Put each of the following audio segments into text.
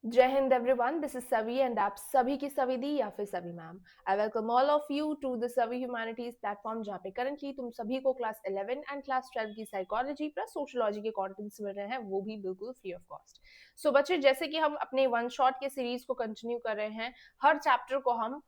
जय Hind everyone, this is Savi and आप सभी की सविदी या फिर Savi ma'am. I welcome all of you to the Savi humanities platform, जहाँ पे करंटली तुम सभी को क्लास 11 एंड क्लास 12 की साइकोलॉजी प्लस सोशोलॉजी के कॉन्टेंट्स मिल रहे हैं, वो भी बिल्कुल फ्री ऑफ कॉस्ट। सो बच्चे, जैसे कि हम अपने वन शॉट के सीरीज को कंटिन्यू कर रहे हैं, हर चैप्टर को हम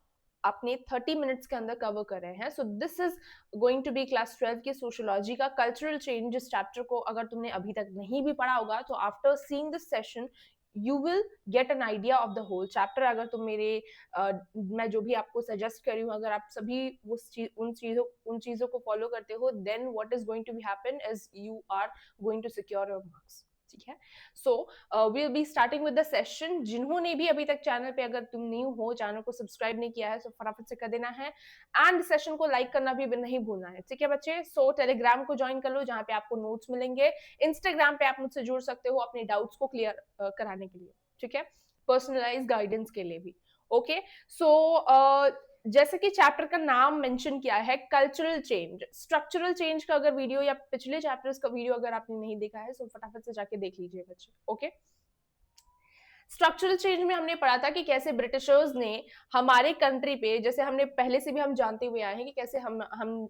अपने 30 मिनट्स के अंदर कवर कर रहे हैं। So this is going to be class 12 की सोशोलॉजी का कल्चरल चेंज। जिस चैप्टर को अगर तुमने अभी तक नहीं भी पढ़ा होगा, तो after seeing this session you will get an idea of the whole chapter. अगर तुम मेरे मैं जो भी आपको सजेस्ट कर रही हूँ, अगर आप सभी उन चीजों को फॉलो करते हो, then what is going to be happen is you are going to secure your marks. ठीक है। So we'll be starting with the session. जिन्होंने भी अभी तक चैनल पे, अगर तुम न्यू हो, चैनल को सब्सक्राइब नहीं किया है, तो फटाफट से कर देना है एंड सेशन को लाइक करना भी नहीं भूलना है। ठीक है बच्चे। सो टेलीग्राम को ज्वाइन कर लो, जहाँ पे आपको नोट्स मिलेंगे। इंस्टाग्राम पे आप मुझसे जुड़ सकते हो अपने डाउट्स को क्लियर कराने के लिए। ठीक है। पर्सनलाइज गाइडेंस के लिए भी। ओके। सो जैसे कि चैप्टर का नाम मेंशन किया है, कल्चरल चेंज। स्ट्रक्चरल चेंज का अगर वीडियो या पिछले चैप्टर्स का वीडियो अगर आपने नहीं देखा है, तो फटाफट से जाके देख लीजिए बच्चे। ओके। स्ट्रक्चरल चेंज में हमने पढ़ा था कि कैसे ब्रिटिशर्स ने हमारे कंट्री पे, जैसे हमने पहले से भी हम जानते हुए आए हैं कि कैसे हम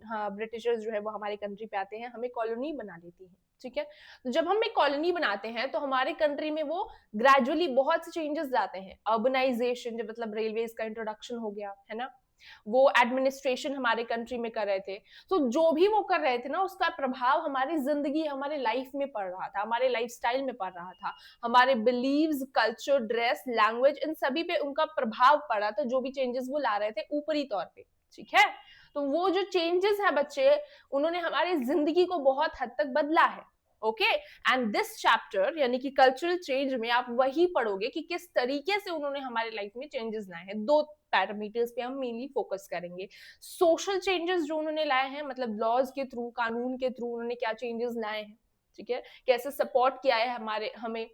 हाँ, ब्रिटिशर्स जो है वो हमारे कंट्री पे आते हैं, हमें कॉलोनी बना देती है। ठीक है। तो जब हम एक कॉलोनी बनाते हैं, तो हमारे कंट्री में वो ग्रेजुअली बहुत से चेंजेस लाते हैं। अर्बनाइजेशन, जब मतलब रेलवेज का इंट्रोडक्शन हो गया है ना, वो एडमिनिस्ट्रेशन हमारे कंट्री में कर रहे थे। तो जो भी वो कर रहे थे ना, उसका प्रभाव हमारी जिंदगी, हमारे लाइफ में पड़ रहा था, हमारे लाइफस्टाइल में पड़ रहा था, हमारे बिलीव्स, कल्चर, ड्रेस, लैंग्वेज, इन सभी पे उनका प्रभाव पड़ा था, जो भी चेंजेस वो ला रहे थे ऊपरी तौर पे। ठीक है। तो वो जो चेंजेस है बच्चे, उन्होंने हमारी जिंदगी को बहुत हद तक बदला है। ओके। एंड दिस चैप्टर यानी कि कल्चरल चेंज में आप वही पढ़ोगे कि किस तरीके से उन्होंने हमारे लाइफ में चेंजेस लाए हैं। दो पैरामीटर्स पे हम मेनली फोकस करेंगे। सोशल चेंजेस जो उन्होंने लाए हैं, मतलब लॉज के थ्रू, कानून के थ्रू उन्होंने क्या चेंजेस लाए हैं। ठीक है। कैसे सपोर्ट किया है हमारे हमें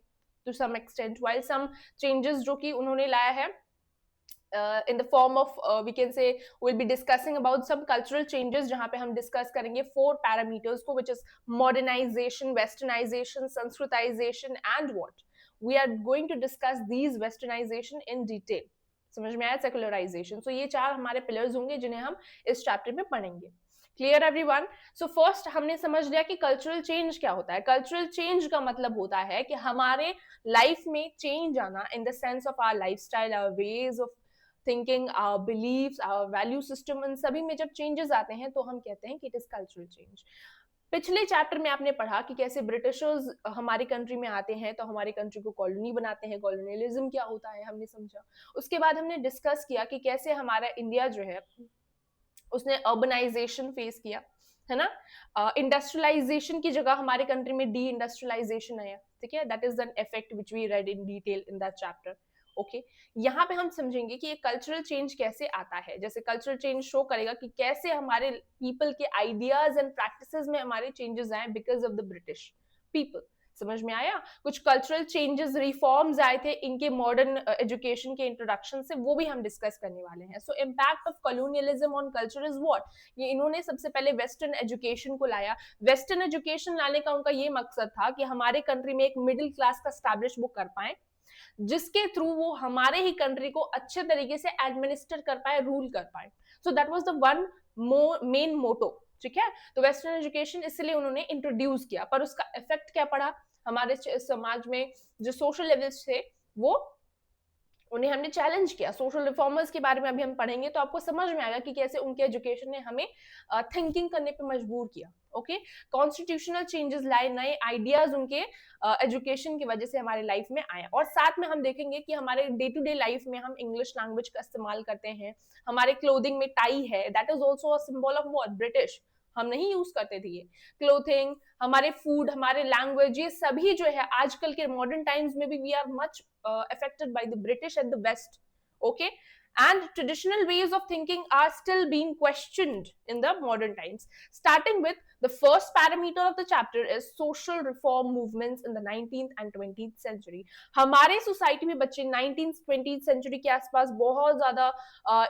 to some extent, while some changes जो कि उन्होंने लाया है in the form of we can say we'll be discussing about some cultural changes, जहां पे हम डिस्कस करेंगे 4 पैरामीटर्स को, which is modernization, westernization, sanskritization and what we are going to discuss these westernization in detail। समझ में आया? Secularisation. सो ये 4 हमारे पिलर्स होंगे जिन्हें हम इस चैप्टर में पढ़ेंगे। Clear everyone? सो फर्स्ट हमने समझ लिया कि कल्चरल चेंज क्या होता है। कल्चरल चेंज का मतलब होता है कि हमारे लाइफ में चेंज आना in the sense of our lifestyle, our ways of thinking, our beliefs, our value system, इन सभी में जब चेंजेस आते हैं तो हम कहते हैं कि इट इज कल्चरल चेंज। पिछले चैप्टर में आपने पढ़ा कि कैसे ब्रिटिशर्स हमारी कंट्री में आते हैं तो हमारी कंट्री को कॉलोनी बनाते हैं, कॉलोनियलिज्म क्या होता है हमने समझा। उसके बाद हमने डिस्कस किया कि कैसे हमारा इंडिया जो है उसने अर्बनाइजेशन फेस किया, है ना। इंडस्ट्रियलाइजेशन की जगह हमारे कंट्री में डी इंडस्ट्रियलाइजेशन आया। ठीक है। That is an effect which we read in detail in that chapter. Okay. यहाँ पे हम समझेंगे कि ये कल्चरल चेंज कैसे आता है। जैसे कल्चरल चेंज शो करेगा कि कैसे हमारे पीपल के आइडियाज एंड प्रैक्टिसेस में हमारे चेंजेस आए because of the British people. समझ में आया? कुछ कल्चरल चेंजेस, रिफॉर्म्स आए थे इनके मॉडर्न एजुकेशन के इंट्रोडक्शन से, वो भी हम डिस्कस करने वाले हैं। सो impact of colonialism on culture is what? ये इन्होंने सबसे पहले वेस्टर्न एजुकेशन को लाया। वेस्टर्न एजुकेशन लाने का उनका ये मकसद था कि हमारे कंट्री में एक मिडिल क्लास का स्टैब्लिश वो कर पाए, जिसके थ्रू वो हमारे ही कंट्री को अच्छे तरीके से एडमिनिस्टर कर पाए, रूल कर पाए। So that was the one main motto. ठीक है। तो वेस्टर्न एजुकेशन इसलिए उन्होंने इंट्रोड्यूस किया, पर उसका इफेक्ट क्या पड़ा हमारे समाज में? जो सोशल लेवल्स थे वो उन्हें हमने चैलेंज किया। सोशल रिफॉर्मर्स के बारे में अभी हम पढ़ेंगे तो आपको समझ में आएगा कि कैसे उनके एजुकेशन ने हमें थिंकिंग करने पे मजबूर किया। ओके। कॉन्स्टिट्यूशनल चेंजेस लाए, नए आइडियाज उनके एजुकेशन की वजह से हमारे लाइफ में आए। और साथ में हम देखेंगे कि हमारे डे टू डे लाइफ में हम इंग्लिश लैंग्वेज का इस्तेमाल करते हैं। हमारे क्लोथिंग में टाई है, that is also a symbol of what? British. हम नहीं यूज करते थे ये क्लोथिंग। हमारे फूड, हमारे लैंग्वेज, ये सभी जो है आजकल के मॉडर्न टाइम्स में भी we are much affected by the British and the West. Okay. And traditional ways of thinking are still being questioned in the modern times. Starting with the first parameter of the chapter is social reform movements in the 19th and 20th century. हमारे society में बच्चे 19th 20th century के आसपास बहुत ज्यादा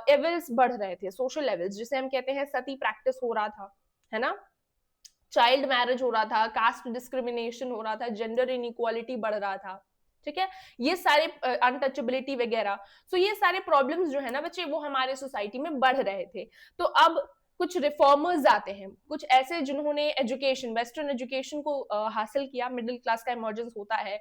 evils बढ़ रहे थे। सोशल लेवल्स जिसे हम कहते हैं, सती प्रैक्टिस हो रहा था, है ना, चाइल्ड मैरिज हो रहा था, कास्ट डिस्क्रिमिनेशन हो रहा था, जेंडर इनइक्वालिटी बढ़ रहा था, ठीक है, ये सारे अनटचेबिलिटी वगैरह, सो ये सारे प्रॉब्लम्स जो है ना बच्चे वो हमारे सोसाइटी में बढ़ रहे थे। तो अब कुछ रिफॉर्मर्स आते हैं, कुछ ऐसे जिन्होंने एजुकेशन, वेस्टर्न एजुकेशन को हासिल किया, मिडिल क्लास का इमर्जेंस होता है,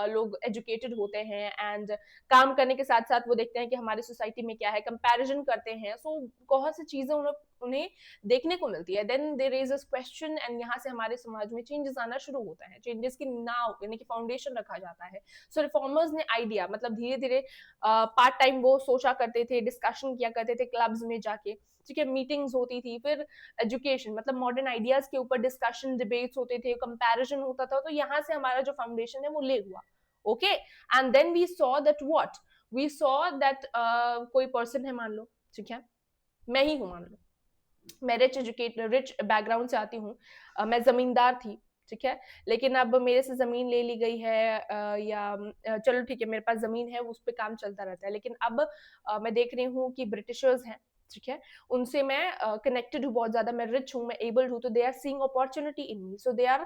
लोग एजुकेटेड होते हैं एंड काम करने के साथ साथ वो देखते हैं कि हमारी सोसाइटी में क्या है, कंपैरिजन करते हैं, सो बहुत सी चीजें उन्हें देखने को मिलती है, then there is a question and यहाँ से हमारे समाज में चेंजेस आना शुरू होता है, चेंजेस की नाव यानी कि फाउंडेशन रखा जाता है। सो रिफॉर्मर्स ने आइडिया मतलब धीरे धीरे पार्ट टाइम वो सोचा करते थे, डिस्कशन किया करते थे क्लब्स में जाके, ठीक है, मीटिंग्स होती थी, फिर एजुकेशन मतलब मॉडर्न आइडियाज के ऊपर डिस्कशन डिबेट्स होते थे, कंपैरिजन होता था, तो यहाँ से हमारा जो फाउंडेशन है वो ले हुआ। Okay, and then we saw that what, we saw that कोई पर्सन है मान लो, ठीक है, मैं ही हूँ मान लो, मैं रिच बैकग्राउंड से आती हूँ, मैं जमींदार थी, ठीक है, लेकिन अब मेरे से जमीन ले ली गई है, चलो ठीक है मेरे पास जमीन है उस पर काम चलता रहता है, लेकिन अब मैं देख रही हूँ कि ब्रिटिशर्स हैं, ठीक है, उनसे मैं कनेक्टेड हूँ बहुत ज्यादा, मैं रिच हूँ, मैं एबल्ड हूँ, तो they are seeing opportunity in me, so they are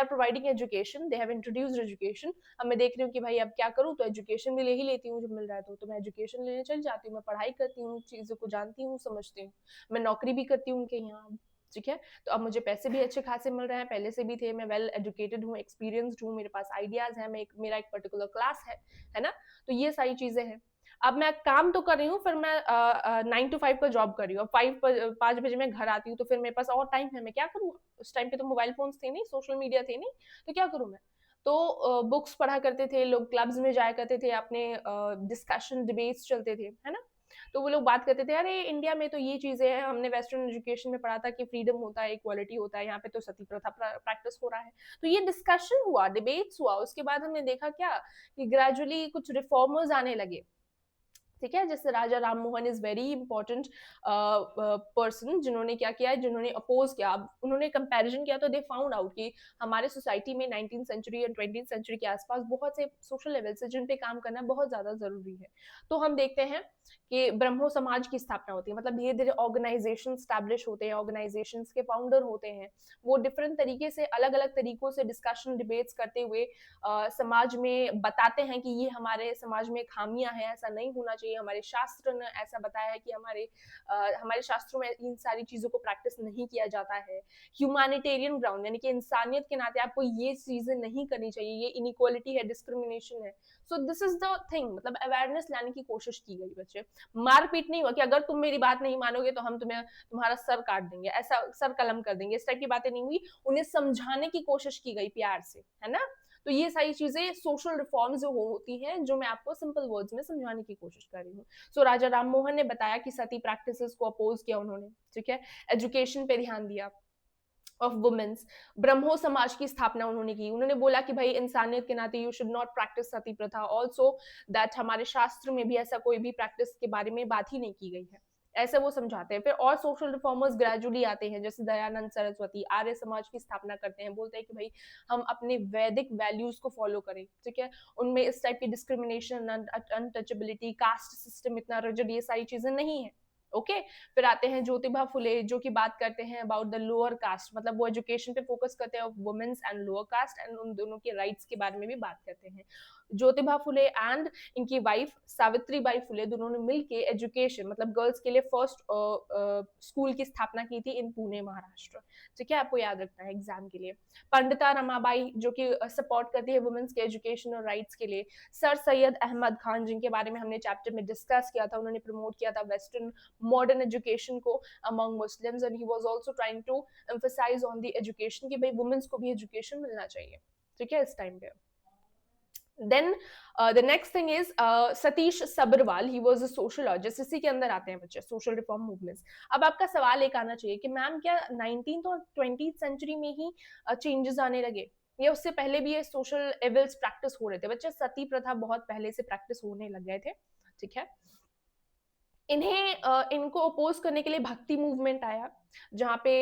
providing education, they have introduced education. अब मैं देख रही हूँ कि भाई अब क्या करूँ, तो एजुकेशन भी ले ही लेती हूँ जब मिल रहा है तो मैं एजुकेशन लेने चल जाती हूँ, मैं पढ़ाई करती हूँ, चीजों को जानती हूँ, समझती हूँ, मैं नौकरी भी करती हूँ उनके यहाँ, ठीक है, तो अब मुझे पैसे भी अच्छे खासे मिल रहे हैं, पहले से भी थे, मैं वेल एजुकेटेड हूँ, एक्सपीरियंस्ड हूँ, मेरे पास आइडियाज हैं, मेरा एक पर्टिकुलर क्लास है ना, तो ये सारी चीजें हैं। अब मैं काम तो कर रही हूँ, फिर मैं 9 to 5 का जॉब कर रही हूँ, 5 बजे मैं घर आती हूँ, तो फिर मेरे पास और टाइम है, मैं क्या करूँ, उस टाइम पे तो मोबाइल फोन्स थे नहीं, सोशल मीडिया थे नहीं, तो क्या करूँ मैं, तो बुक्स पढ़ा करते थे लोग, क्लब्स में जाया करते थे, अपने डिस्कशन डिबेट्स चलते थे, है ना, तो वो लोग बात करते थे, अरे इंडिया में तो ये चीजें हैं, हमने वेस्टर्न एजुकेशन में पढ़ा था कि फ्रीडम होता है, इक्वालिटी होता है, यहाँ पे तो सती प्रथा प्रैक्टिस हो रहा है, तो ये डिस्कशन हुआ, डिबेट्स हुआ, उसके बाद हमने देखा क्या कि ग्रेजुअली कुछ रिफॉर्मर्स आने लगे, ठीक है, जैसे Raja Ram Mohan is very important person, जिन्होंने क्या किया, जिन्होंने अपोज किया, उन्होंने कंपैरिजन किया, तो दे फाउंड आउट कि हमारे सोसाइटी में 19th सेंचुरी या 20th सेंचुरी के आसपास बहुत से सोशल लेवल से जिन पे काम करना बहुत ज्यादा जरूरी है, तो हम देखते हैं कि ब्रह्मो समाज की स्थापना होती है, मतलब धीरे धीरे ऑर्गेनाइजेशन स्टैब्लिश होते हैं, ऑर्गेनाइजेशन के फाउंडर होते हैं, वो डिफरेंट तरीके से अलग अलग तरीकों से डिस्कशन डिबेट्स करते हुए समाज में बताते हैं कि ये हमारे समाज में खामियां हैं, ऐसा नहीं होना चाहिए, हमारे शास्त्र ने ऐसा बताया है कि हमारे शास्त्रों में इन सारी चीजों को प्रैक्टिस नहीं किया जाता है, ह्यूमैनिटेरियन ग्राउंड यानी कि इंसानियत के नाते आपको ये चीजें नहीं करनी चाहिए, ये इनइक्वालिटी है, डिस्क्रिमिनेशन है, सो दिस इज द थिंग, मतलब अवेयरनेस लाने की कोशिश की गई बच्चे, मारपीट नहीं हुआ कि अगर तुम मेरी बात नहीं मानोगे तो हम तुम्हारा सर काट देंगे, ऐसा सर कलम कर देंगे, इस टाइप की बातें नहीं हुई, उन्हें समझाने की कोशिश की गई प्यार से, है ना, तो ये सारी चीजें सोशल रिफॉर्म्स जो होती हैं, जो मैं आपको सिंपल वर्ड्स में समझाने की कोशिश कर रही हूँ। सो राजा राम मोहन ने बताया कि सती प्रैक्टिसेस को अपोज किया उन्होंने, ठीक है, एजुकेशन पे ध्यान दिया ऑफ वुमेन्स, ब्रह्मो समाज की स्थापना उन्होंने की, उन्होंने बोला कि भाई इंसानियत के नाते यू शुड नॉट प्रैक्टिस सती प्रथा, ऑल्सो दैट हमारे शास्त्र में भी ऐसा कोई भी प्रैक्टिस के बारे में बात ही नहीं की गई है, ऐसे वो समझाते हैं। फिर और सोशल रिफॉर्मर्स ग्रेजुअली आते हैं, जैसे दयानंद सरस्वती आर्य समाज की स्थापना करते हैं, बोलते हैं कि भाई हम अपने वैदिक वैल्यूज को फॉलो करें, ठीक है, उनमें इस टाइप की डिस्क्रिमिनेशन, अनटचेबिलिटी, कास्ट सिस्टम इतना रिजिड, ये सारी चीजें नहीं है। ओके, फिर आते हैं ज्योतिबा फुले, जो कि बात करते हैं अबाउट द लोअर कास्ट, मतलब वो एजुकेशन पे फोकस करते हैं of womens and lower caste, and उन दोनों के राइट्स के बारे में भी बात करते हैं। ज्योतिबा फुले एंड इनकी वाइफ सावित्री बाई फुले दोनों ने मिलके एजुकेशन मतलब गर्ल्स के लिए फर्स्ट स्कूल की स्थापना की थी इन पुणे महाराष्ट्र, ठीक है, आपको याद रखना है एग्जाम के लिए। पंडिता रमाबाई जो कि सपोर्ट करती है वुमेन्स के एजुकेशन और राइट्स के लिए। सर सैयद अहमद खान जिनके बारे में हमने चैप्टर में डिस्कस किया था, उन्होंने प्रमोट किया था वेस्टर्न मॉडर्न एजुकेशन को among Muslims, and he was also trying to emphasise on the education कि भाई वुमेन्स को भी एजुकेशन मिलना चाहिए, ठीक है, इस टाइम पे। Then the next thing is Satish Sabharwal, he was a sociologist, इसी के अंदर आते हैं बच्चे सोशल रिफॉर्म मूवमेंट्स। अब आपका सवाल एक आना चाहिए कि मैम क्या 19th और 20th सेंचुरी में ही चेंजेस आने लगे, या उससे पहले भी ये सोशल एविल्स प्रैक्टिस हो रहे थे? बच्चे सती प्रथा बहुत पहले से प्रैक्टिस होने लग गए थे, ठीक है, इनको अपोज करने के लिए भक्ति मूवमेंट आया, जहाँ पे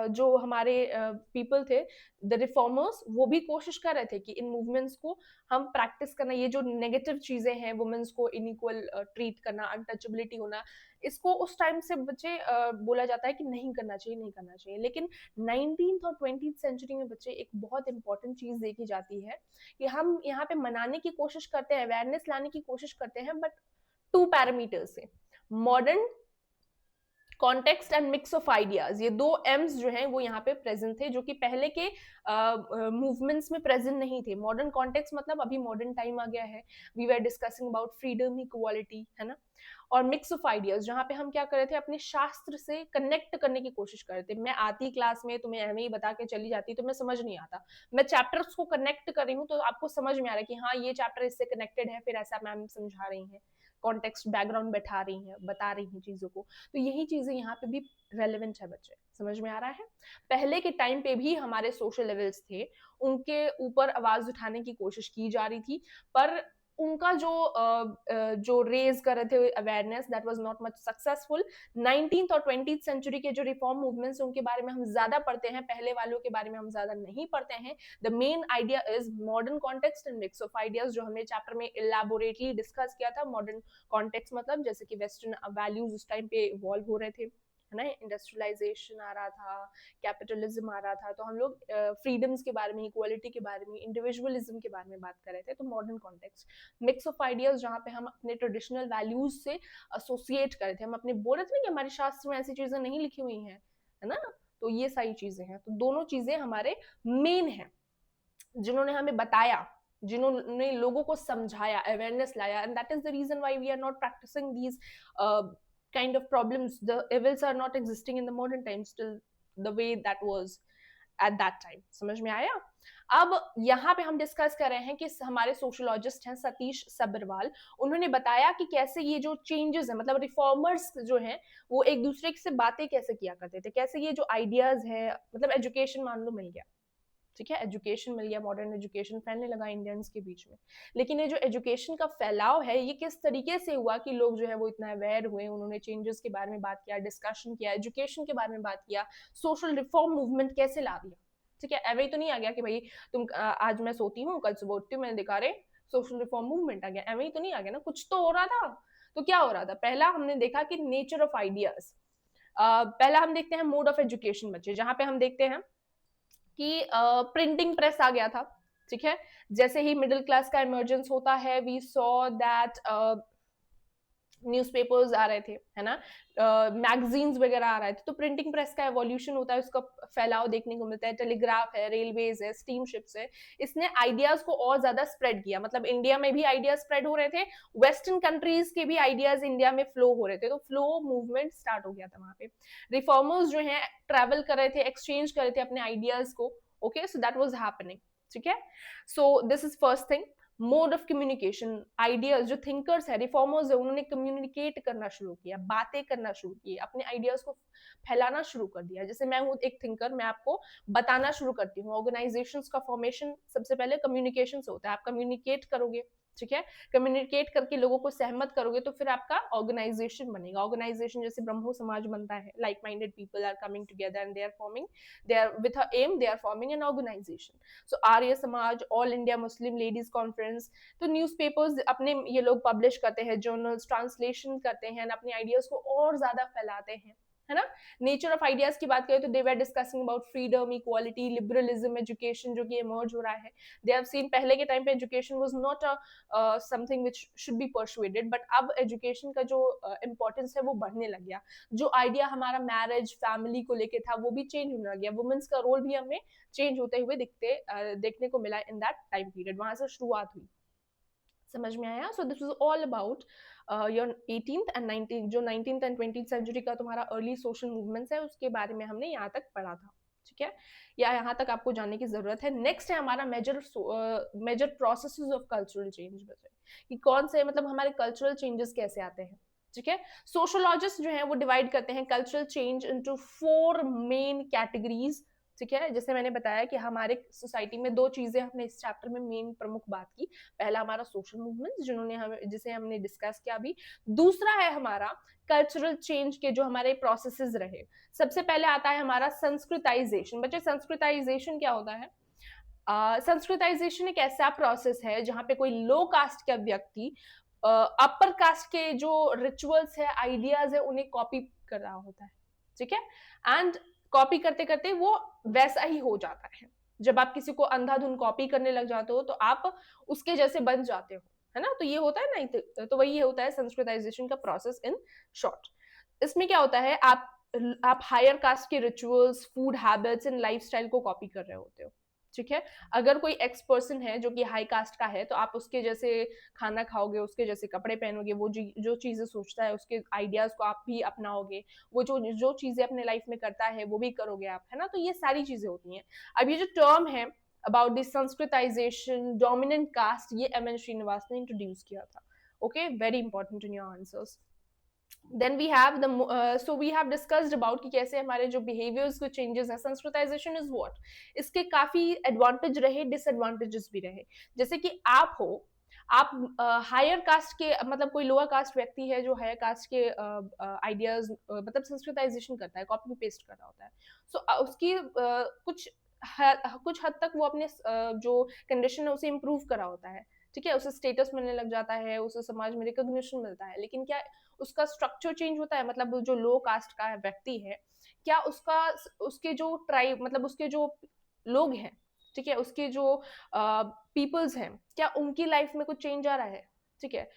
जो हमारे पीपल थे, द रिफॉर्मर्स, वो भी कोशिश कर रहे थे कि इन मूवमेंट्स को हम प्रैक्टिस करना, ये जो नेगेटिव चीजें हैं, वुमेन्स को इनइक्वल ट्रीट करना, अनटचेबिलिटी होना, इसको उस टाइम से बच्चे बोला जाता है कि नहीं करना चाहिए, नहीं करना चाहिए। लेकिन 19th और 20th सेंचुरी में बच्चे एक बहुत इंपॉर्टेंट चीज देखी जाती है कि हम यहाँ पे मनाने की कोशिश करते हैं, अवेयरनेस लाने की कोशिश करते हैं, बट टू पैरामीटर्स से, modern context and mix of ideas, ये दो एम्स जो हैं वो यहाँ पे प्रेजेंट थे, जो कि पहले के मूवमेंट्स में प्रेजेंट नहीं थे। मॉडर्न कॉन्टेक्स्ट मतलब अभी मॉडर्न टाइम आ गया है, we were discussing about freedom, equality, है ना। और मिक्स ऑफ आइडियाज, जहाँ पे हम क्या कर रहे थे, अपने शास्त्र से कनेक्ट करने की कोशिश कर रहे थे। मैं आती क्लास में तुम्हें एम ही बता के चली जाती तो मैं समझ नहीं आता, मैं चैप्टर्स को कनेक्ट कर रही हूँ तो आपको समझ में आ रहा है कि हाँ ये चैप्टर इससे कनेक्टेड है, फिर ऐसा मैम समझा रही हैं, कॉन्टेक्स्ट बैकग्राउंड बैठा रही हैं, बता रही हैं चीजों को। तो यही चीजें यहाँ पे भी रेलेवेंट है बच्चे, समझ में आ रहा है। पहले के टाइम पे भी हमारे सोशल लेवल्स थे, उनके ऊपर आवाज उठाने की कोशिश की जा रही थी, पर उनका जो रेज कर रहे थे awareness, that was not much successful. 19th और 20th सेंचुरी के जो रिफॉर्म मूवमेंट्स, उनके बारे में हम ज्यादा पढ़ते हैं, पहले वालों के बारे में हम ज्यादा नहीं पढ़ते हैं। The main idea is modern context and mix of ideas, जो हमने चैप्टर में इलेबोरेटली डिस्कस किया था। मॉडर्न कॉन्टेक्स्ट मतलब जैसे कि वेस्टर्न वैल्यूज उस टाइम पे इवॉल्व हो रहे थे, है ना, इंडस्ट्रियलाइजेशन आ रहा था, कैपिटलिज्म आ रहा था, तो हम लोग फ्रीडम्स के बारे में, इक्वालिटी के बारे में, इंडिविजुअलिज्म के बारे में बात कर रहे थे। तो modern context, mix of ideas, जहाँ पे हम अपने ट्रेडिशनल वैल्यूज से एसोसिएट कर रहे थे, हम अपने बोल रहे थे ना कि हमारे शास्त्र में ऐसी चीजें नहीं लिखी हुई हैं, है ना। तो ये सारी चीजें हैं, तो दोनों चीजें हमारे मेन हैं, जिन्होंने हमें बताया, जिन्होंने लोगों को समझाया, अवेयरनेस लाया, and that is the reason why we are not practising these kind of problems, the evils are not existing in the modern times still the way that was at that time। समझ में आया। अब यहाँ पे हम discuss कर रहे हैं कि हमारे सोशोलॉजिस्ट हैं सतीश सबरवाल, उन्होंने बताया कि कैसे ये जो चेंजेस है, मतलब रिफॉर्मर्स जो हैं वो एक दूसरे से बातें कैसे किया करते थे, कैसे ये जो आइडियाज है, मतलब एजुकेशन मान लो मिल गया, ठीक है, एजुकेशन मिल गया, मॉडर्न एजुकेशन फैलने लगा इंडियंस के बीच में, लेकिन ये जो एजुकेशन का फैलाव है ये किस तरीके से हुआ कि लोग जो है वो इतना अवेयर हुए, उन्होंने चेंजेस के बारे में बात किया, डिस्कशन किया, एजुकेशन के बारे में बात किया, सोशल रिफॉर्म मूवमेंट कैसे ला दिया। ठीक है, एवे तो नहीं आ गया कि भाई तुम आज मैं सोती हूँ कल सुबह उठती हूँ मैंने देखा रहे सोशल रिफॉर्म मूवमेंट आ गया, एवे तो नहीं आ गया ना, कुछ तो हो रहा था। तो क्या हो रहा था, पहला हमने देखा कि नेचर ऑफ आइडियाज, पहला हम देखते हैं मोड ऑफ एजुकेशन बच्चे, जहां पे हम देखते हैं कि प्रिंटिंग प्रेस आ गया था। ठीक है, जैसे ही मिडिल क्लास का इमर्जेंस होता है, वी सॉ दैट न्यूज़पेपर्स आ रहे थे, है ना, मैगजीन्स वगैरह आ रहे थे, तो प्रिंटिंग प्रेस का एवोल्यूशन होता है, उसका फैलाव देखने को मिलता है, टेलीग्राफ है, रेलवेज है, स्टीमशिप्स है, इसने आइडियाज को और ज्यादा स्प्रेड किया, मतलब इंडिया में भी आइडियाज स्प्रेड हो रहे थे, वेस्टर्न कंट्रीज के भी आइडियाज इंडिया में फ्लो हो रहे थे, तो फ्लो मूवमेंट स्टार्ट हो गया था वहां पे। रिफॉर्मर्स जो है ट्रेवल कर रहे थे, एक्सचेंज कर रहे थे अपने आइडियाज को, okay, so that was happening. ठीक है, सो this is first thing, mode of communication, ideas, जो थिंकर्स है, रिफॉर्मर्स है, उन्होंने कम्युनिकेट करना शुरू किया, बातें करना शुरू की, अपने आइडियाज को फैलाना शुरू कर दिया। जैसे मैं हूँ एक थिंकर, मैं आपको बताना शुरू करती हूँ, ऑर्गेनाइजेशंस का फॉर्मेशन सबसे पहले कम्युनिकेशन से होता है, आप कम्युनिकेट करोगे, ठीक है, कम्युनिकेट करके लोगों को सहमत करोगे तो फिर आपका ऑर्गेनाइजेशन बनेगा। ऑर्गेनाइजेशन जैसे ब्रह्मो समाज बनता है, like minded people are coming together and they are with a aim, they are forming an organisation. So Arya Samaj, all India Muslim ladies conference, तो न्यूज़पेपर्स अपने ये लोग पब्लिश करते हैं, जर्नल्स ट्रांसलेशन करते हैं, अपने आइडियाज को और ज्यादा फैलाते हैं, है ना। नेचर ऑफ आइडियाज की बात करें तो they were discussing about freedom, equality, liberalism, education जो कि इमर्ज हो रहा है। दे हैव सीन पहले के टाइम पे education was not a something which should be persuaded, but अब एजुकेशन का जो इंपॉर्टेंस है वो बढ़ने लग गया। जो आइडिया हमारा मैरिज फैमिली को लेके था वो भी चेंज होने लग गया, वुमेन्स का रोल भी हमें चेंज होते हुए देखने को मिला इन दैट टाइम पीरियड, वहां से शुरुआत हुई। समझ में आया। सो this is all about your 18th and 19th, जो 19th एंड 20th सेंचुरी का तुम्हारा अर्ली सोशल मूवमेंट्स है उसके बारे में हमने यहाँ तक पढ़ा था। ठीक है, या यहाँ तक आपको जानने की जरूरत है। नेक्स्ट है हमारा major processes of cultural change, कि कौन से, मतलब हमारे कल्चरल चेंजेस कैसे आते हैं। ठीक है, सोशोलॉजिस्ट जो है वो डिवाइड करते हैं cultural change into 4 main categories. ठीक है? जैसे मैंने बताया कि हमारे सोसाइटी में 2 चीज़ें हमने इस चैप्टर में मेन प्रमुख बात की। पहला हमारा सोशल मूवमेंट्स जिन्होंने हमें जिसे हमने डिस्कस किया अभी। दूसरा है हमारा कल्चरल चेंज के जो हमारे प्रोसेसेस रहे। सबसे पहले आता है हमारा संस्कृताइज़ेशन। बच्चे संस्कृताइज़ेशन क्या होता है? संस्कृताइज़ेशन एक ऐसा प्रोसेस है जहाँ पे कोई लो कास्ट का व्यक्ति अपर कास्ट के जो रिचुअल्स है, आइडियाज़ है, उन्हें कॉपी कर रहा होता है। ठीक है? एंड कॉपी करते-करते वो वैसा ही हो जाता है। जब आप किसी को अंधाधुंध कॉपी करने लग जाते हो, तो आप उसके जैसे बन जाते हो, है ना? तो ये होता है ना तो वही ये होता है संस्कृताइज़ेशन का प्रोसेस इन शॉर्ट। इसमें क्या होता है आप हायर कास्ट के rituals, food habits and lifestyle को कॉपी कर रहे होते हो। ठीक है? अगर कोई एक्स पर्सन है जो कि हाई कास्ट का है, तो आप उसके जैसे खाना खाओगे, उसके जैसे कपड़े पहनोगे, वो जो चीज़ें सोचता है, उसके आइडियाज़ को आप भी अपनाओगे। वो जो जो चीज़ें अपने लाइफ में करता है, वो भी करोगे आप, है ना? तो ये सारी चीज़ें होती हैं। अब ये जो टर्म है about the sanskritisation, dominant caste, ये एम एन श्रीनिवास ने इंट्रोड्यूस किया था। Okay? Very important in your answers. Then we have so we have discussed about कि कैसे हमारे जो बिहेवियर्स को चेंजेस हैं संस्कृताइजेशन इज व्हाट इसके काफी एडवांटेज रहे डिसएडवांटेजेस भी रहे जैसे कि आप हो आप हायर कास्ट के मतलब कोई लोअर कास्ट व्यक्ति है जो हायर कास्ट के आइडियाज मतलब संस्कृताइजेशन करता है कॉपी पेस्ट कर रहा होता है सो उसकी कुछ हद तक वो अपने जो कंडीशन है उसे इम्प्रूव करा होता है ठीक है उसे स्टेटस मिलने लग जाता है उसे समाज में रिकॉग्निशन मिलता है लेकिन क्या उसका स्ट्रक्चर चेंज होता है मतलब जो लो कास्ट का व्यक्ति है क्या उसका उसके जो ट्राइब मतलब उसके जो लोग हैं ठीक है उसके जो पीपल्स हैं क्या उनकी लाइफ में कुछ चेंज आ रहा है ठीक है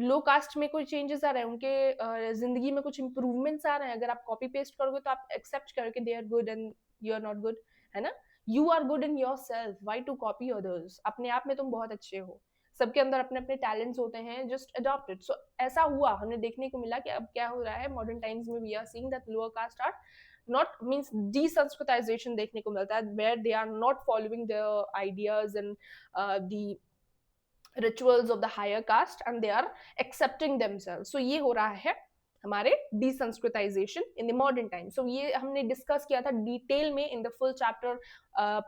लो कास्ट में कोई चेंजेस आ रहे हैं उनके जिंदगी में कुछ इंप्रूवमेंट्स आ रहे हैं अगर आप कॉपी पेस्ट करोगे तो आप एक्सेप्ट करोगे they are good and you are not good है ना you are good in your self why to copy others अपने आप में तुम बहुत अच्छे हो सबके अंदर अपने अपने टैलेंट्स होते हैं जस्ट अडॉप्टेड सो ऐसा हुआ हमने देखने को मिला कि अब क्या हो रहा है मॉडर्न टाइम्स में we are seeing that lower caste are not means desensitization देखने को मिलता है where they are not following the ideas and the rituals of the higher caste and they are accepting themselves so ये हो रहा है हमारे desensitization in the modern time so ये हमने डिस्कस किया था डिटेल में in the full chapter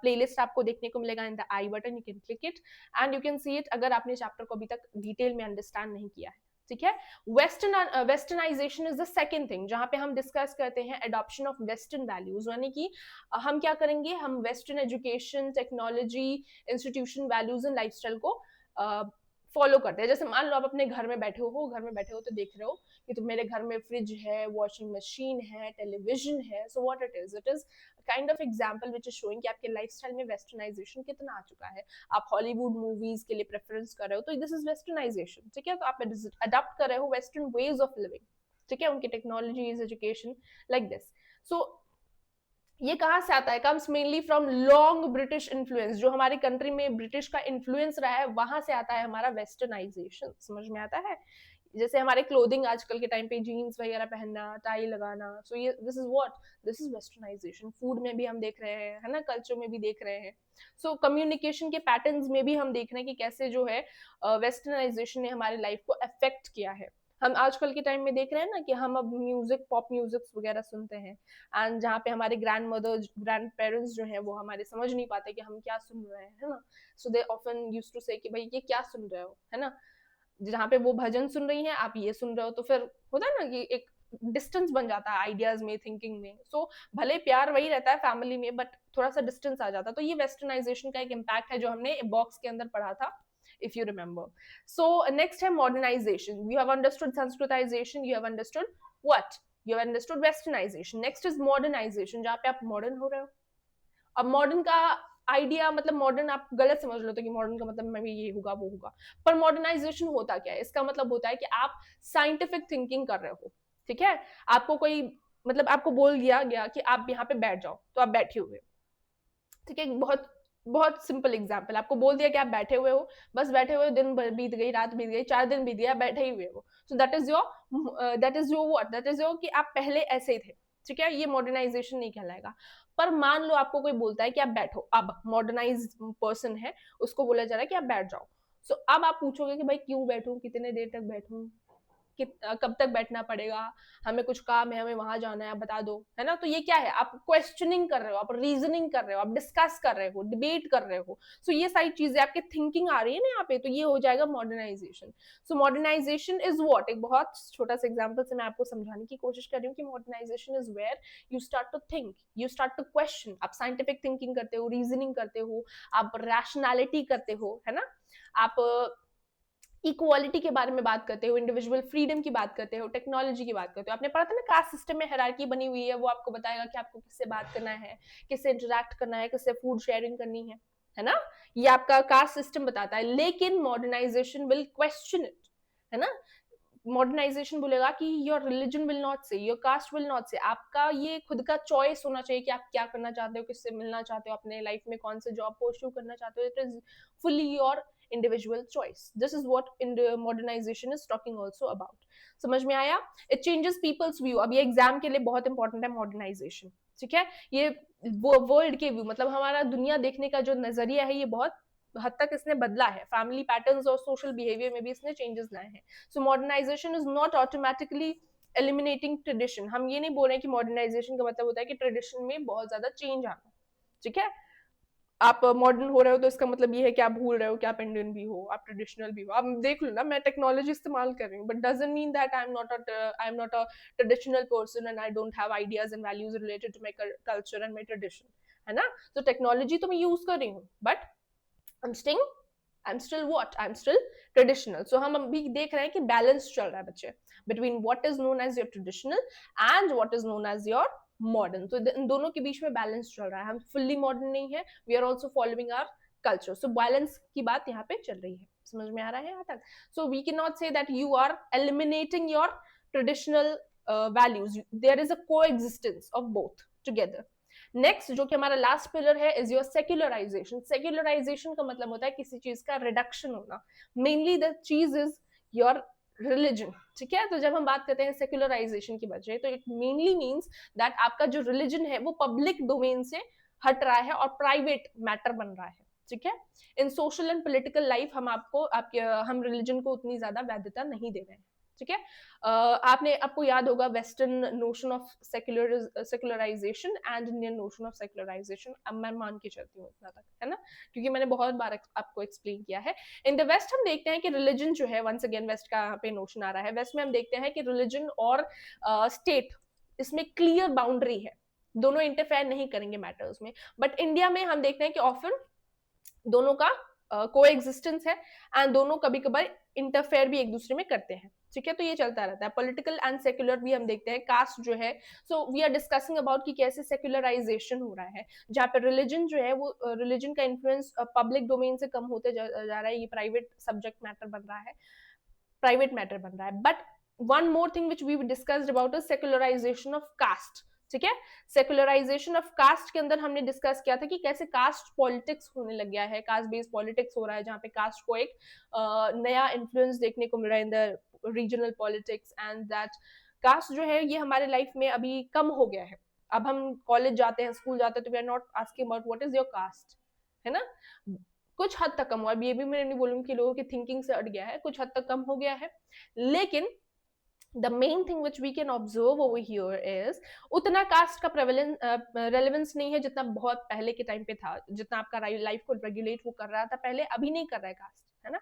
playlist आपको देखने को मिलेगा in the I button you can click it and you can see it अगर आपने चैप्टर को अभी तक डिटेल में अंडरस्टैंड नहीं किया है ठीक है westernisation is the second thing जहां पे हम डिस्कस करते हैं एडॉप्शन ऑफ वेस्टर्न वैल्यूज यानी कि हम क्या करेंगे हम western education technology institution values and lifestyle को फॉलो करते हैं जैसे मान लो आप अपने घर में बैठे हो तो देख रहे हो कि तो मेरे घर में फ्रिज है वॉशिंग मशीन है टेलीविजन है so what it is kind of example which is showing कि आपके लाइफस्टाइल में वेस्टर्नाइजेशन कितना आ चुका है आप हॉलीवुड मूवीज के लिए प्रेफरेंस कर रहे हो तो दिस इज वेस्टर्नाइजेशन ठीक है तो आप अडॉप्ट कर रहे हो वेस्टर्न वेज ऑफ लिविंग ठीक है उनकी technologies education like this so ये कहाँ से आता है comes mainly from long British influence जो हमारी कंट्री में ब्रिटिश का इन्फ्लुएंस रहा है वहां से आता है हमारा वेस्टर्नाइजेशन समझ में आता है जैसे हमारे क्लोथिंग आजकल के टाइम पे जीन्स वगैरह पहनना टाई लगाना सो ये this is what this is westernisation food में भी हम देख रहे हैं है ना कल्चर में भी देख रहे हैं सो कम्युनिकेशन के पैटर्न्स में भी हम देख रहे हैं कि कैसे जो है वेस्टर्नाइजेशन ने हमारी लाइफ को अफेक्ट किया है हम आजकल के टाइम में देख रहे हैं ना कि हम अब म्यूजिक पॉप म्यूजिक वगैरह सुनते हैं एंड जहाँ पे हमारे ग्रैंड मदर ग्रैंड पेरेंट्स जो हैं वो हमारे समझ नहीं पाते कि हम क्या सुन रहे हैं है ना सो दे ऑफन यूज टू से कि भाई ये क्या सुन रहे हो है ना जहाँ पे वो भजन सुन रही हैं आप ये सुन रहे हो तो फिर होता है ना कि एक डिस्टेंस बन जाता है आइडियाज में थिंकिंग में सो भले प्यार वही रहता है फैमिली में बट थोड़ा सा डिस्टेंस आ जाता है तो ये वेस्टर्नाइजेशन का एक इम्पैक्ट है जो हमने बॉक्स के अंदर पढ़ा था if you remember so next है modernization you have understood sanskritization you have understood what you have understood westernization next is modernization जहाँ पे आप मॉडर्न हो रहे हो अब मॉडर्न का आइडिया मतलब मॉडर्न आप गलत समझ लो तो कि मॉडर्न का मतलब मैं भी ये होगा वो होगा पर मॉडर्नाइजेशन होता क्या है इसका मतलब होता है कि आप साइंटिफिक थिंकिंग कर रहे हो ठीक है आपको कोई मतलब आपको बोल दिया गया कि आप यहाँ पे बैठ जाओ तो आप बैठे हुए ठीक है बहुत बहुत सिंपल एग्जाम्पल आपको बोल दिया कि आप बैठे हुए हो बस बैठे हुए दिन भर बीत गई रात बीत गई 4 दिन बीत गया बैठे ही हुए हो so that is your what that is your कि आप पहले ऐसे ही थे ठीक है ये मॉडर्नाइजेशन नहीं कहलाएगा पर मान लो आपको कोई बोलता है कि आप बैठो अब मॉडर्नाइज पर्सन है उसको बोला जा रहा है कि आप बैठ जाओ सो अब आप पूछोगे कि भाई क्यों बैठूं कितने देर तक बैठूं कब तक बैठना पड़ेगा, हमें कुछ काम है, हमें वहां जाना है, आप बता दो, है ना। तो ये क्या है, आप क्वेश्चनिंग कर रहे हो, आप रीजनिंग कर रहे हो, आप डिस्कस कर रहे हो, डिबेट कर रहे हो। सो ये सारी चीजें आपकी थिंकिंग आ रही है ना यहाँ पे, तो ये हो जाएगा modernisation. So modernisation is what, एक बहुत छोटा सा एग्जांपल से मैं आपको समझाने की कोशिश कर रही हूँ कि modernisation is where you start to think, you start to question, आप साइंटिफिक थिंकिंग करते हो, रीजनिंग करते हो, आप रैशनैलिटी करते हो, है ना। आप इक्वालिटी के बारे में बात करते हो, इंडिविजुअल फ्रीडम की बात करते हो, टेक्नोलॉजी की बात करते हो। आपने पढ़ा था ना कास्ट सिस्टम में हायरार्की बनी हुई है, वो आपको बताएगा कि आपको किससे बात करना है, किससे इंटरेक्ट करना है, किससे फूड शेयरिंग करनी है ना। ये आपका कास्ट सिस्टम बताता है। लेकिन मॉडर्नाइजेशन विल क्वेश्चन इट, है ना। मॉडर्नाइजेशन बोलेगा कि योर रिलीजन विल नॉट से, योर कास्ट विल नॉट से, आपका ये खुद का चॉइस होना चाहिए कि आप क्या करना चाहते हो, किससे मिलना चाहते हो, अपने लाइफ में कौन से जॉब परस्यू करना चाहते हो। It is fully your individual choice. This is what in the modernization is talking also about. समझ में आया। It changes people's view. अब ये एग्जाम के लिए बहुत इंपॉर्टेंट है मॉडर्नाइजेशन, ठीक है। ये वो वर्ल्ड के व्यू, मतलब हमारा दुनिया देखने का जो नजरिया है, ये बहुत हद तक इसने बदला है। फैमिली पैटर्न्स और सोशल बिहेवियर में भी इसने चेंजेस लाए हैं। So modernisation is not automatically eliminating tradition. हम ये नहीं बोल रहे हैं कि मॉडर्नाइजेशन का मतलब होता है कि ट्रेडिशन में बहुत ज्यादा चेंज आना, ठीक है। आप मॉडर्न हो रहे हो तो इसका मतलब ये है कि आप भूल रहे हो कि आप इंडियन भी हो, आप ट्रेडिशनल भी हो। आप देख लो ना, मैं टेक्नोलॉजी इस्तेमाल कर रही हूँ, but doesn't mean that I am not a traditional person and I don't have ideas and values related to my culture and my tradition, है ना। तो टेक्नोलॉजी तो मैं यूज कर रही हूँ, but I am still what, I am still traditional. So हम अभी देख रहे हैं कि बैलेंस चल रहा है बच्चे, between what is known as your traditional and what is known as your modern. तो इन दोनों के बीच में बैलेंस चल रहा है। हम फुल्ली मॉडर्न नहीं है, we are also following our culture. So balance की बात यहाँ पे चल रही है। समझ में आ रहा है यहाँ तक। So we can not say that you are eliminating your traditional values, there is a coexistence of both together. Next जो कि हमारा लास्ट पिलर है इज योर सेक्युलराइजेशन। सेक्युलराइजेशन का मतलब होता है किसी चीज का रिडक्शन होना। मेनली द चीज इज योर रिलीजन, ठीक है। तो जब हम बात करते हैं सेक्युलराइजेशन की वजह, तो इट मेनली मीन्स दैट आपका जो रिलीजन है वो पब्लिक डोमेन से हट रहा है और प्राइवेट मैटर बन रहा है, ठीक है। इन सोशल एंड पॉलिटिकल लाइफ हम रिलीजन को उतनी ज्यादा वैधता नहीं दे रहे हैं, ठीक है। आपको याद होगा western notion of secularisation and Indian notion of secularisation. अब मैं मान के चलती हूँ इतना तक, है ना, क्योंकि मैंने बहुत बार आपको एक्सप्लेन किया है। इन द वेस्ट हम देखते हैं कि रिलीजन जो है, वंस अगेन वेस्ट का पे नोशन आ रहा है, वेस्ट में हम देखते हैं कि रिलीजन और स्टेट इसमें क्लियर बाउंड्री है, दोनों इंटरफेयर नहीं करेंगे मैटर्स में। बट इंडिया में हम देखते हैं कि ऑफन दोनों का कोएग्जिस्टेंस है एंड दोनों कभी कभार इंटरफेयर भी एक दूसरे में करते हैं, ठीक है। तो ये चलता रहता है। पॉलिटिकल एंड सेक्युलर भी हम देखते हैं, कास्ट जो है। So we are discussing about कि कैसे सेक्युलराइजेशन हो रहा है, जहाँ पे रिलीजन जो है वो रिलीजन का इन्फ्लुएंस पब्लिक डोमेन से कम होते जा रहा है, ये प्राइवेट सब्जेक्ट मैटर बन रहा है, प्राइवेट मैटर बन रहा है। But one more thing which we discussed about is secularisation of caste, ठीक है। सेक्युलराइजेशन ऑफ कास्ट के अंदर हमने डिस्कस किया था कि कैसे कास्ट पॉलिटिक्स होने लग गया है, कास्ट बेस्ड पॉलिटिक्स हो रहा है, जहाँ पे कास्ट को एक नया इन्फ्लुएंस देखने को मिल रहा है in the regional politics. And that caste जो है ये हमारे लाइफ में अभी कम हो गया है। अब हम कॉलेज जाते हैं, स्कूल जाते हैं, तो we are not asking about what is your caste, है ना। कुछ हद तक कम हुआ, अब ये भी मैं नहीं बोलूंगी कि लोगों की थिंकिंग से हट गया है, कुछ हद तक कम हो गया है। लेकिन the main thing which we can observe over here is उतना कास्ट का रेलेवेंस नहीं है जितना बहुत पहले के टाइम पे था, जितना आपका लाइफ को रेगुलेट वो कर रहा था पहले, अभी नहीं कर रहा है कास्ट, है ना।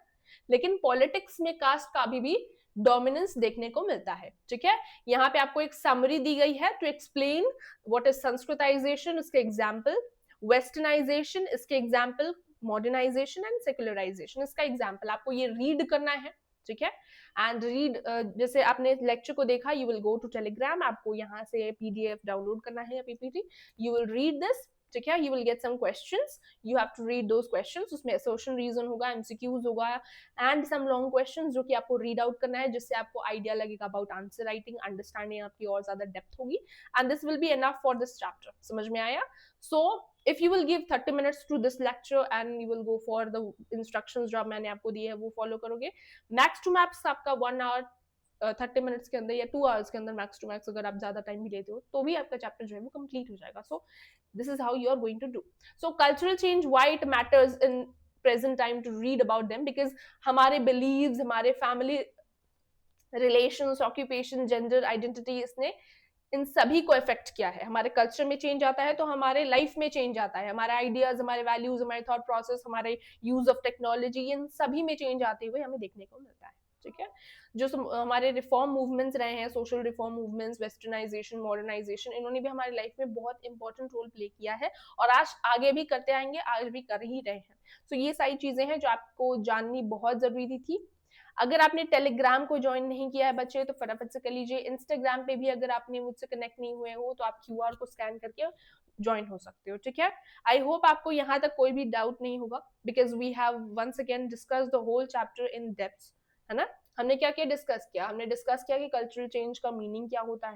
लेकिन पॉलिटिक्स में कास्ट का अभी भी डोमिनेंस देखने को मिलता है, ठीक है। यहाँ पे आपको एक समरी दी गई है to explain what is sanskritisation, इसके एग्जाम्पल, वेस्टर्नाइजेशन इसके एग्जाम्पल, मॉडर्नाइजेशन एंड सेक्युलराइजेशन इसका एग्जाम्पल। आपको ये रीड करना है, ठीक है। एंड रीड जैसे आपने लेक्चर को देखा, you will go to Telegram, आपको यहाँ से पीडीएफ डाउनलोड करना है या PPT, you will read this, ठीक है। You will get some questions, you have to read those questions, उसमें असर्शन रीजन होगा, एमसीक्यूज होगा एंड सम लॉन्ग क्वेश्चंस जो कि आपको रीड आउट करना है, जिससे आपको आइडिया लगेगा अबाउट आंसर राइटिंग, अंडरस्टैंडिंग आपकी और ज्यादा डेप्थ होगी and this will be enough for this chapter. समझ में आया। सो if you will give 30 minutes to this lecture and you will go for the instructions जो मैंने आपको दिए है वो फॉलो करोगे, मैक्स टू मैक्स आपका 1 आवर 30 मिनट्स के अंदर या 2 आवर्स के अंदर मैक्स टू मैक्स, अगर आप ज्यादा टाइम भी लेते हो तो भी आपका चैप्टर जो है वो कंप्लीट हो जाएगा। So this is how you are going to do. So cultural change, why it matters in present time to read about them, because हमारे बिलीव्स, हमारे family relations, occupation, gender identity, इसने इन सभी को इफेक्ट किया है। हमारे कल्चर में चेंज आता है तो हमारे लाइफ में चेंज आता है, हमारे आइडियाज, हमारे वैल्यूज, हमारे थॉट प्रोसेस, हमारे यूज ऑफ टेक्नोलॉजी, इन सभी में चेंज आते हुए हमें देखने को मिलता है। ठीक है, जो हमारे रिफॉर्म मूवमेंट्स रहे हैं, social reform movements, westernisation, modernisation, इन्होंने भी हमारी लाइफ में बहुत इंपॉर्टेंट रोल प्ले किया है और आज आगे भी करते आएंगे, आज भी कर ही रहे हैं। तो ये सारी चीजें हैं जो आपको जाननी बहुत जरूरी थी। अगर आपने टेलीग्राम को ज्वाइन नहीं किया है बच्चे, तो फटाफट से कर लीजिए। इंस्टाग्राम पे भी अगर आपने मुझसे कनेक्ट नहीं हुए हो तो आप क्यूआर को स्कैन करके ज्वाइन हो सकते हो। ठीक है, आई होप आपको यहाँ तक कोई भी डाउट नहीं होगा, because we have once again discuss the whole chapter in depth, है ना। हमने क्या क्या डिस्कस किया, हमने डिस्कस किया कि कल्चरल चेंज का मीनिंग क्या होता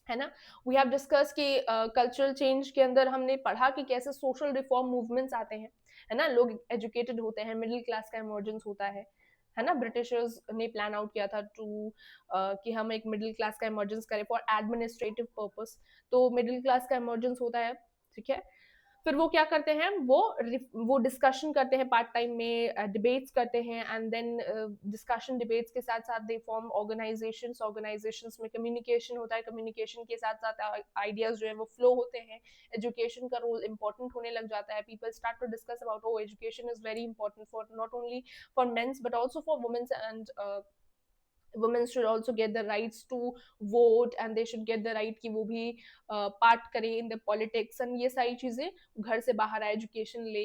है ना। वी हैव डिस्कस कि कल्चरल चेंज के अंदर हमने पढ़ा कि कैसे सोशल रिफॉर्म मूवमेंट्स आते हैं, है ना। लोग एजुकेटेड होते हैं, मिडिल क्लास का इमर्जेंस होता है ना। ब्रिटिशर्स ने प्लान आउट किया था टू कि हम एक मिडिल क्लास का इमर्जेंस करें फॉर एडमिनिस्ट्रेटिव पर्पस। तो मिडिल क्लास का इमर्जेंस होता है, ठीक है। फिर वो क्या करते हैं, वो डिस्कशन करते हैं पार्ट टाइम में, डिबेट्स करते हैं, एंड देन डिस्कशन डिबेट्स के साथ साथ दे फॉर्म ऑर्गेनाइजेशंस। ऑर्गेनाइजेशंस में कम्युनिकेशन होता है, कम्युनिकेशन के साथ साथ आइडियाज जो है वो फ्लो होते हैं। एजुकेशन का रोल इंपॉर्टेंट होने लग जाता है। People start to discuss about oh education is very important for not only for mens but also for womens, and women should also get the rights to vote and they should get the right कि वो भी part करें in the politics, and ये सारी चीजें, घर से बाहर आए, एजुकेशन ले,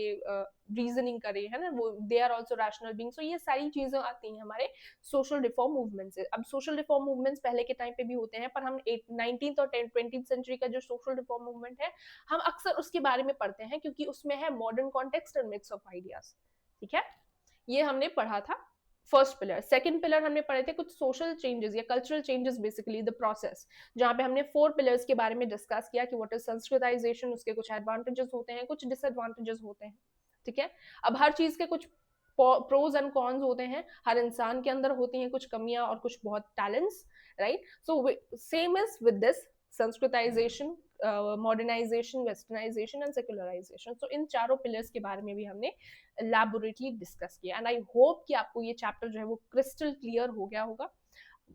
रीजनिंग करे, है ना। वो they are also rational being. So ये सारी चीजें आती हैं हमारे सोशल रिफॉर्म मूवमेंट से। अब सोशल रिफॉर्म मूवमेंट्स पहले के टाइम पे भी होते हैं, पर हम 19th और 20th सेंचुरी का जो सोशल रिफॉर्म मूवमेंट है, हम अक्सर उसके बारे में पढ़ते हैं क्योंकि उसमें है modern context and mix of ideas. ठीक है, ये हमने पढ़ा था फर्स्ट पिलर। सेकंड पिलर हमने पढ़े थे कुछ सोशल चेंजेस या cultural changes, basically the process, जहां पे हमने 4 पिलर्स के बारे में डिस्कस किया कि व्हाट इज संस्कृताइजेशन, उसके कुछ एडवांटेजेस होते हैं, कुछ डिसएडवांटेजेस होते हैं। ठीक है, अब हर चीज के कुछ प्रोज एंड कॉन्स होते हैं, हर इंसान के अंदर होती हैं कुछ कमियां और कुछ बहुत talents, right. So same is with this sanskritisation, modernisation, westernisation and secularisation. So इन चारों पिलर्स के बारे में भी हमने लैबोरेटली डिस्कस किया, एंड आई होप कि आपको ये चैप्टर जो है वो क्रिस्टल क्लियर हो गया होगा।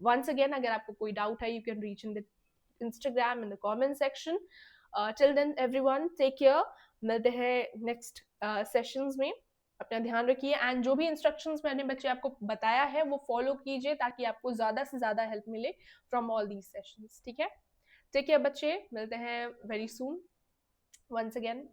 वंस अगेन, अगर आपको कोई डाउट है, you can reach in the Instagram in the comment section. Till then everyone, take care. मिलते हैं नेक्स्ट सेशंस में। अपना ध्यान रखिए, एंड जो भी इंस्ट्रक्शंस मैंने बच्चे आपको बताया है वो फॉलो कीजिए ताकि आपको ज्यादा से ज्यादा हेल्प मिले फ्रॉम ऑल दीज सेशंस। ठीक है, टेक केयर बच्चे, मिलते हैं वेरी सून। Once again